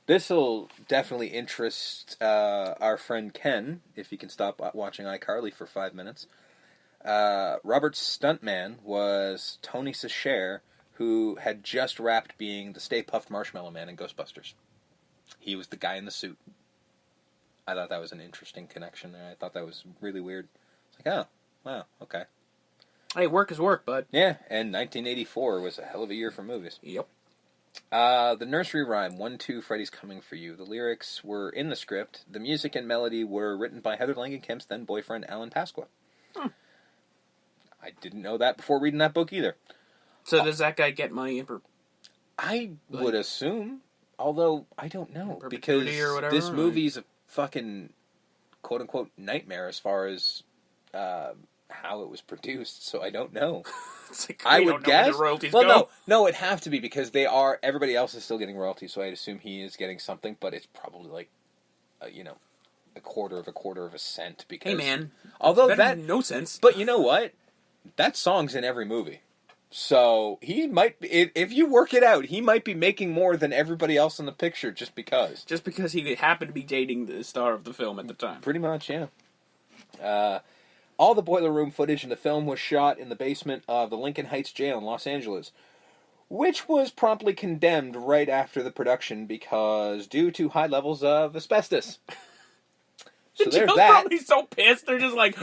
This will definitely interest our friend Ken, if he can stop watching iCarly for 5 minutes. Robert's stuntman was Tony Sachere, who had just wrapped being the Stay Puft Marshmallow Man in Ghostbusters. He was the guy in the suit. I thought that was an interesting connection there. I thought that was really weird. It's like, oh, wow, okay. Hey, work is work, bud. Yeah, and 1984 was a hell of a year for movies. Yep. The nursery rhyme, 1-2, Freddy's Coming for You. The lyrics were in the script. The music and melody were written by Heather Langenkamp's then boyfriend, Alan Pasqua. I didn't know that before reading that book either. So does that guy get money I would assume, although I don't know, because or whatever, this movie's a fucking quote-unquote nightmare as far as how it was produced, so I don't know. It's like, I would guess. Where the royalties well, go. no, it'd have to be because everybody else is still getting royalties, so I'd assume he is getting something, but it's probably like, a quarter of a cent. Because, hey man, although that no sense. But you know what? That song's in every movie. So he might be, if you work it out, he might be making more than everybody else in the picture just because. Just because he happened to be dating the star of the film at the time. Pretty much, yeah. All the boiler room footage in the film was shot in the basement of the Lincoln Heights Jail in Los Angeles, which was promptly condemned right after the production because due to high levels of asbestos. So there's that. Probably so pissed. They're just like,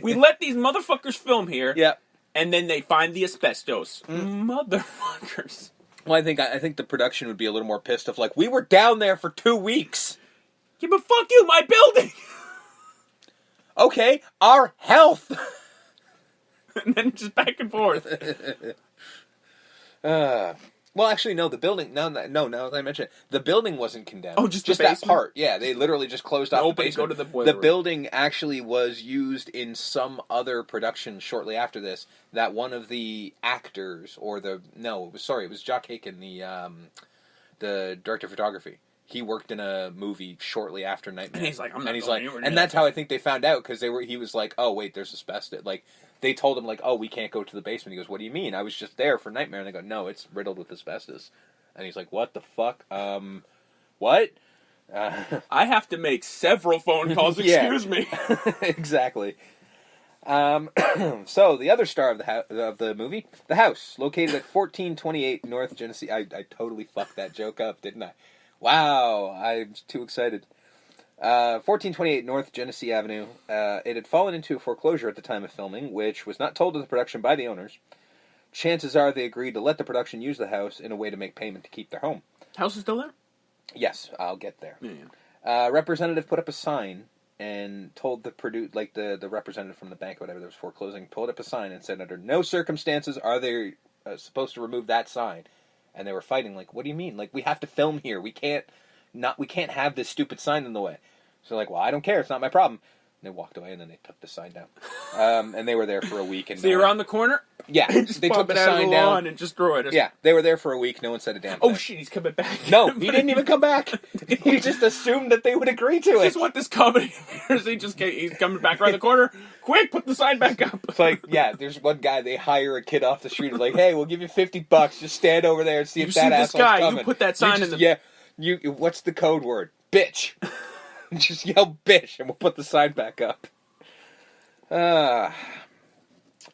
we let these motherfuckers film here. Yeah. And then they find the asbestos. Motherfuckers. Well, I think the production would be a little more pissed off. Like, we were down there for 2 weeks. Yeah, but fuck you, my building! Okay, our health! And then just back and forth. Well, actually, no, the building... No, now that I mention it, the building wasn't condemned. Oh, just that part. Yeah, they literally just closed off the basement. Go to the boiler room. Building actually was used in some other production shortly after this, that one of the actors, or it was Jock Haken, the director of photography. He worked in a movie shortly after Nightmare. And he's like, I'm not going anywhere near and that's how I think they found out, because he was like, oh, wait, there's asbestos. Like, they told him, like, oh, we can't go to the basement. He goes, what do you mean? I was just there for Nightmare. And they go, no, it's riddled with asbestos. And he's like, what the fuck? What? I have to make several phone calls, excuse me. Exactly. So, the other star of the movie, The House, located at 1428 North Genesee. I totally fucked that joke up, didn't I? Wow, I'm too excited. 1428 North Genesee Avenue. It had fallen into foreclosure at the time of filming, which was not told to the production by the owners. Chances are they agreed to let the production use the house in a way to make payment to keep their home. House is still there? Yes, I'll get there. Yeah. Representative put up a sign and told the representative from the bank or whatever that was foreclosing, pulled up a sign and said, under no circumstances are they supposed to remove that sign. And they were fighting, like, what do you mean? Like, we have to film here. We can't have this stupid sign in the way. So they're like, well, I don't care. It's not my problem. And they walked away, and then they took the sign down. And they were there for a week. And so you're on the corner? Yeah. Just they took the sign sign down down and just throw it. Yeah, they were there for a week. No one said a damn thing. Oh, shit, he's coming back. No, he didn't even come back. He just assumed that they would agree to it. Just want this comedy. He's coming back around the corner. Quick, put the sign back up. It's like, yeah, there's one guy, they hire a kid off the street. Like, hey, we'll give you $50. Just stand over there and see if that asshole's coming. You see this guy, you put that sign in the... Yeah, what's the code word? Bitch. Just yell bitch and we'll put the sign back up. The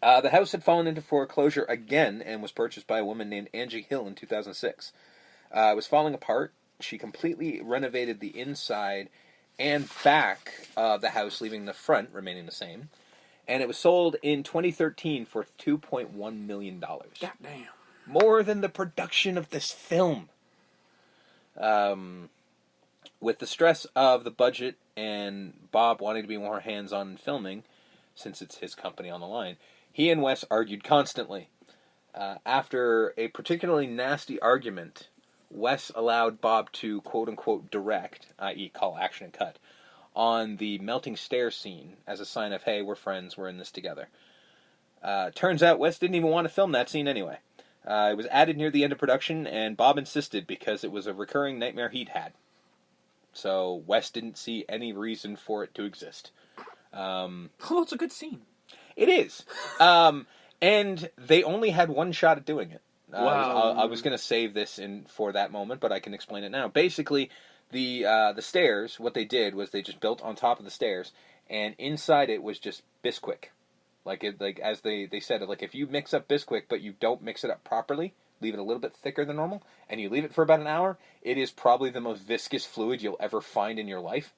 house had fallen into foreclosure again and was purchased by a woman named Angie Hill in 2006. It was falling apart. She completely renovated the inside and back of the house, leaving the front remaining the same. And it was sold in 2013 for $2.1 million. Goddamn. More than the production of this film. With the stress of the budget and Bob wanting to be more hands-on in filming, since it's his company on the line, he and Wes argued constantly. After a particularly nasty argument, Wes allowed Bob to quote-unquote direct, i.e. call action and cut, on the melting stairs scene as a sign of, hey, we're friends, we're in this together. Turns out Wes didn't even want to film that scene anyway. It was added near the end of production, and Bob insisted because it was a recurring nightmare he'd had. So Wes didn't see any reason for it to exist. It's a good scene. It is. And they only had one shot at doing it. Wow. I was going to save this for that moment, but I can explain it now. Basically, the stairs, what they did was they just built on top of the stairs, and inside it was just Bisquick. Like as they said, like if you mix up Bisquick but you don't mix it up properly, leave it a little bit thicker than normal, and you leave it for about an hour, it is probably the most viscous fluid you'll ever find in your life.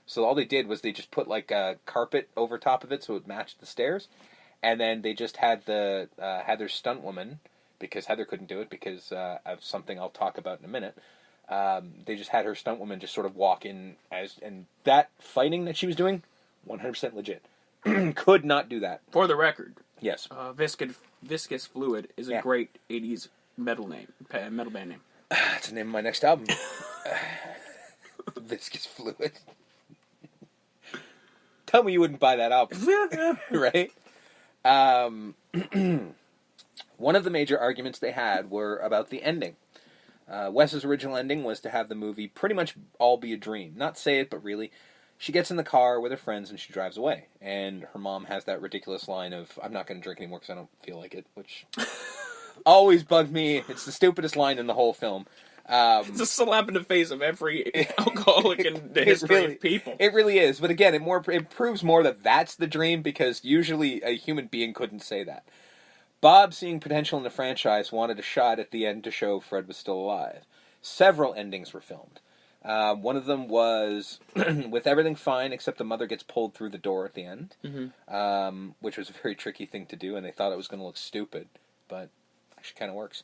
So all they did was they just put like a carpet over top of it so it matched the stairs, and then they just had their stunt woman, because Heather couldn't do it because of something I'll talk about in a minute. They just had her stunt woman just sort of walk in and that fighting that she was doing, 100% legit. Could not do that. For the record, yes, viscous fluid is a great '80s metal band name. That's the name of my next album. Viscous fluid. Tell me you wouldn't buy that album, right? One of the major arguments they had were about the ending. Wes's original ending was to have the movie pretty much all be a dream. Not say it, but really. She gets in the car with her friends and she drives away. And her mom has that ridiculous line of, I'm not going to drink anymore because I don't feel like it, which always bugged me. It's the stupidest line in the whole film. It's a slap in the face of every alcoholic in the history of people. It really is. But again, it proves more that that's the dream, because usually a human being couldn't say that. Bob, seeing potential in the franchise, wanted a shot at the end to show Fred was still alive. Several endings were filmed. One of them was with everything fine except the mother gets pulled through the door at the end, which was a very tricky thing to do, and they thought it was going to look stupid, but actually kind of works.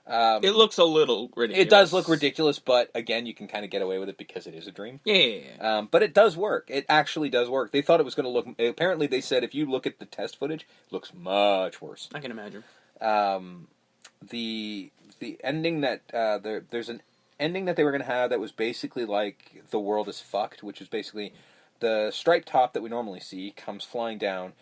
It looks a little ridiculous. It does look ridiculous, but again, you can kind of get away with it because it is a dream. Yeah. But it does work. It actually does work. They thought it was going to look... Apparently, they said if you look at the test footage, it looks much worse. I can imagine. The ending that... There's an ending that they were going to have that was basically like The World is Fucked, which is basically the striped top that we normally see comes flying down,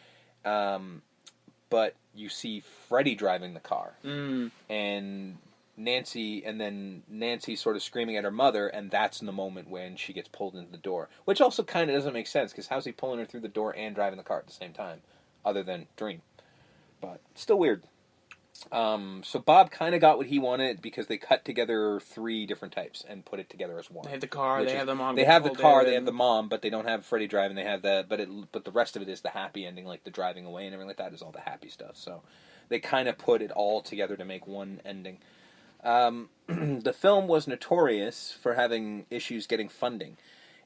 but you see Freddy driving the car, and Nancy sort of screaming at her mother, and that's in the moment when she gets pulled into the door, which also kind of doesn't make sense, because how's he pulling her through the door and driving the car at the same time, other than dream? But still weird. So Bob kind of got what he wanted because they cut together 3 different types and put it together as one. They have the car, they have the mom. They have the car, they have the mom, but they don't have Freddy driving. They have that, but the rest of it is the happy ending, like the driving away and everything like that is all the happy stuff. So they kind of put it all together to make one ending. The film was notorious for having issues getting funding.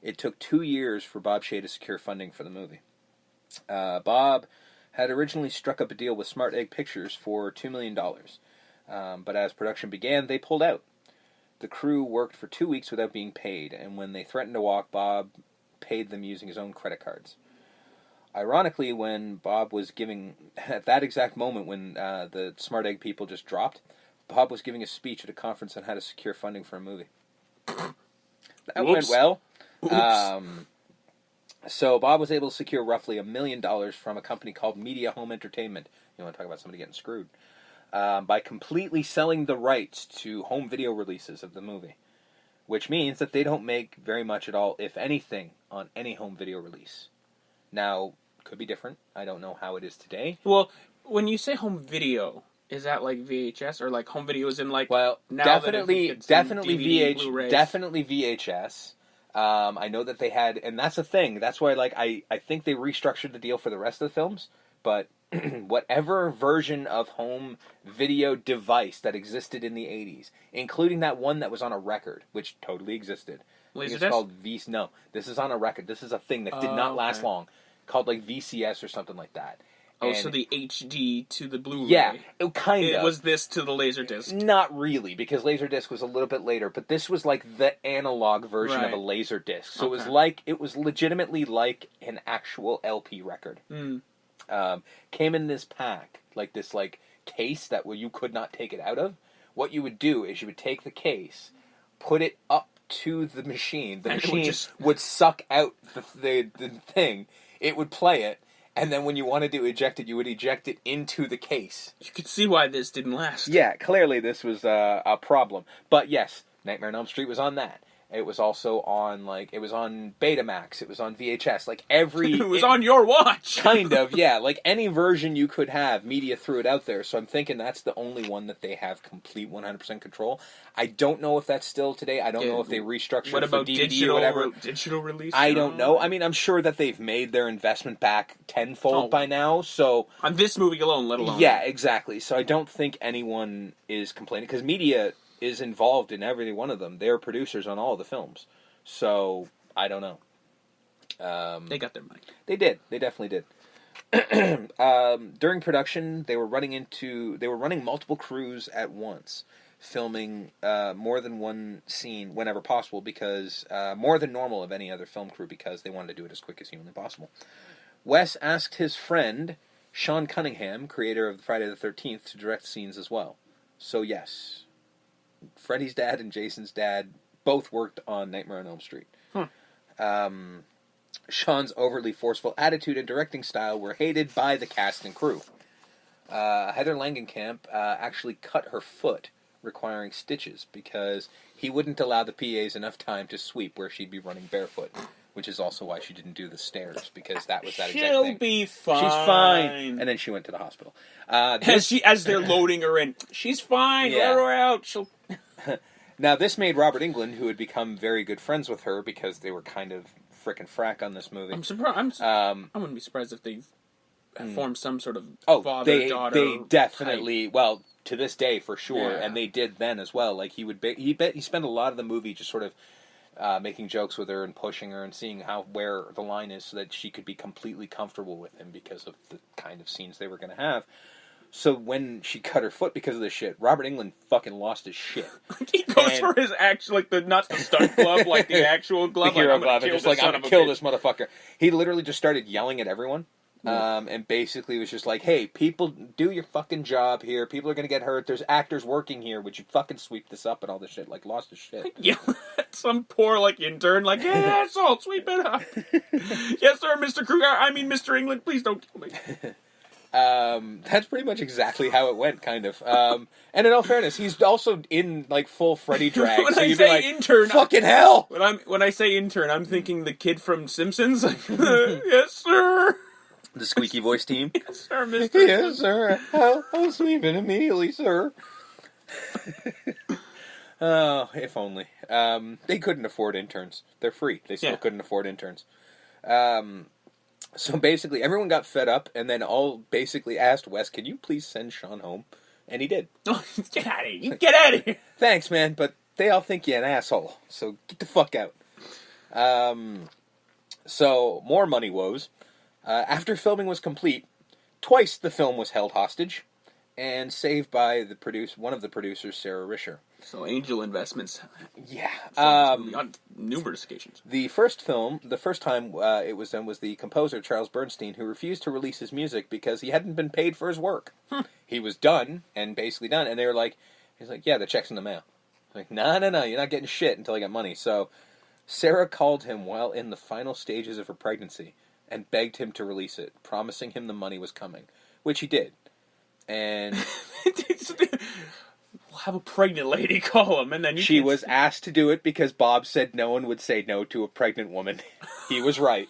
It took 2 years for Bob Shea to secure funding for the movie. Bob had originally struck up a deal with Smart Egg Pictures for $2 million. But as production began, they pulled out. The crew worked for 2 weeks without being paid, and when they threatened to walk, Bob paid them using his own credit cards. Ironically, when Bob was giving, at that exact moment when the Smart Egg people just dropped, Bob was giving a speech at a conference on how to secure funding for a movie. That went well. So Bob was able to secure roughly $1 million from a company called Media Home Entertainment. You want to talk about somebody getting screwed? By completely selling the rights to home video releases of the movie. Which means that they don't make very much at all, if anything, on any home video release. Now, could be different. I don't know how it is today. Well, when you say home video, is that like VHS or like home video is in like... Well, now definitely DVD, definitely VHS. I know that they had, and that's the thing. That's why, like, I think they restructured the deal for the rest of the films. But whatever version of home video device that existed in the 80s, including that one that was on a record, which totally existed. Laserdisc? It's called No, this is on a record. This is a thing that did not last long, called like VCS or something like that. Oh, so the HD to the Blu-ray. Yeah, kind of. It was this to the Laserdisc. Not really, because Laserdisc was a little bit later, but this was like the analog version of a Laserdisc. So it was legitimately like an actual LP record. Came in this pack, like this like case that you could not take it out of. What you would do is you would take the case, put it up to the machine. The machine would suck out the thing. It would play it. And then when you wanted to eject it, you would eject it into the case. You could see why this didn't last. Yeah, clearly this was a problem. But yes, Nightmare on Elm Street was on that. It was also on, like, it was on Betamax. It was on VHS. Like, It was on your watch. Kind of, yeah. Like, any version you could have, media threw it out there. So I'm thinking that's the only one that they have complete 100% control. I don't know if that's still today. I don't know if they restructured what about for DVD digital, or whatever. Digital release? I don't know. I mean, I'm sure that they've made their investment back tenfold by now, so... On this movie alone, let alone... Yeah, exactly. So I don't think anyone is complaining, because media is involved in every one of them. They're producers on all of the films. So, I don't know. They got their money. They did. They definitely did. During production, they were running multiple crews at once, filming more than one scene whenever possible, because more than normal of any other film crew, because they wanted to do it as quick as humanly possible. Wes asked his friend Sean Cunningham, creator of Friday the 13th, to direct scenes as well. So yes, Freddy's dad and Jason's dad both worked on Nightmare on Elm Street. Sean's overly forceful attitude and directing style were hated by the cast and crew. Heather Langenkamp actually cut her foot, requiring stitches, because he wouldn't allow the PAs enough time to sweep where she'd be running barefoot, which is also why she didn't do the stairs, because that was that exact thing. She'll be fine. She's fine. And then she went to the hospital. As they're loading her in, she's fine. Yeah. Let her out. She'll... Now, this made Robert Englund, who had become very good friends with her, because they were kind of frickin' frack on this movie. I'm surprised. I wouldn't be surprised if they formed some sort of father-daughter. They definitely, well, to this day for sure, Yeah. and they did then as well. Like he spent a lot of the movie just sort of making jokes with her and pushing her and seeing where the line is so that she could be completely comfortable with him because of the kind of scenes they were going to have. So when she cut her foot because of this shit, Robert Englund fucking lost his shit. He goes for his actual, like, not the stunt glove, like the actual glove. The hero like, glove, and just like, I'm going to kill this motherfucker. He literally just started yelling at everyone. And basically was just like, hey, people, do your fucking job here. People are going to get hurt. There's actors working here. Would you fucking sweep this up and all this shit? Like, lost his shit. Yeah, some poor, like, intern, like, yes, I'll sweep it up. Yes, sir, Mr. Kruger. I mean, Mr. England, please don't kill me. That's pretty much exactly how it went, kind of. And in all fairness, he's also in, like, full Freddy drag. When so I you'd say be like, intern, fucking hell! When I say intern, I'm thinking the kid from Simpsons. Like, yes, sir. The squeaky voice team. Yes, sir, Mr. Yes, sir. I'll sweep it immediately, sir. Oh, if only. They couldn't afford interns. They're free. They still couldn't afford interns. So basically, everyone got fed up, and then all basically asked Wes, can you please send Sean home? And he did. Oh, get out of here. You get out of here. Thanks, man, but they all think you're an asshole, so get the fuck out. So, more money woes. After filming was complete, twice the film was held hostage and saved by one of the producers, Sarah Risher. So angel investments. Yeah. On numerous occasions. The first time it was done was the composer, Charles Bernstein, who refused to release his music because he hadn't been paid for his work. He was done, and basically done, and they were like, he's like, yeah, the check's in the mail. Like, no, you're not getting shit until I get money. So Sarah called him while in the final stages of her pregnancy and begged him to release it, promising him the money was coming, which he did. And we'll have a pregnant lady call him, and then she was asked to do it because Bob said no one would say no to a pregnant woman. He was right.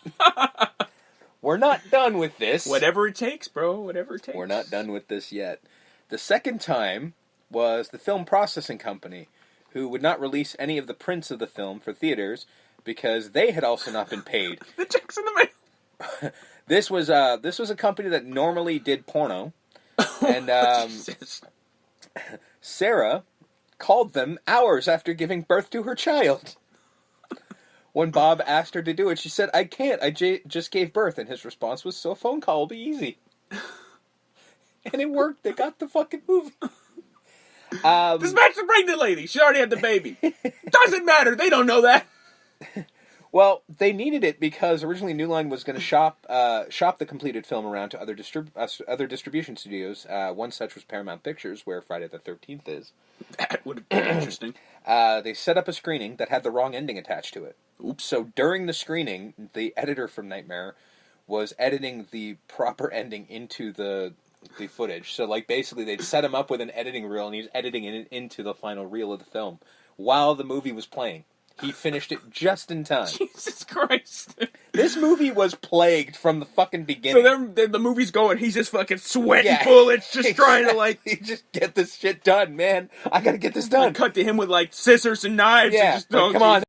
We're not done with this. Whatever it takes, bro. Whatever it takes. We're not done with this yet. The second time was the film processing company, who would not release any of the prints of the film for theaters because they had also not been paid. The check's in the mail. This was a company that normally did porno, and Jesus. Sarah called them hours after giving birth to her child. When Bob asked her to do it, she said, I can't, I just gave birth, and his response was, so a phone call will be easy. And it worked, they got the fucking movie. Dispatch the pregnant lady, she already had the baby. Doesn't matter, they don't know that. Well, they needed it because originally New Line was going to shop the completed film around to other distribution studios. One such was Paramount Pictures, where Friday the 13th is. That would have been interesting. They set up a screening that had the wrong ending attached to it. Oops. So during the screening, the editor from Nightmare was editing the proper ending into the footage. So, like, basically they'd set him up with an editing reel, and he was editing it into the final reel of the film, while the movie was playing. He finished it just in time. Jesus Christ. This movie was plagued from the fucking beginning. So the movie's going, he's just fucking sweating bullets, just trying to, like... just get this shit done, man. I gotta get this done. Cut to him with, like, scissors and knives. Yeah, and just, come on.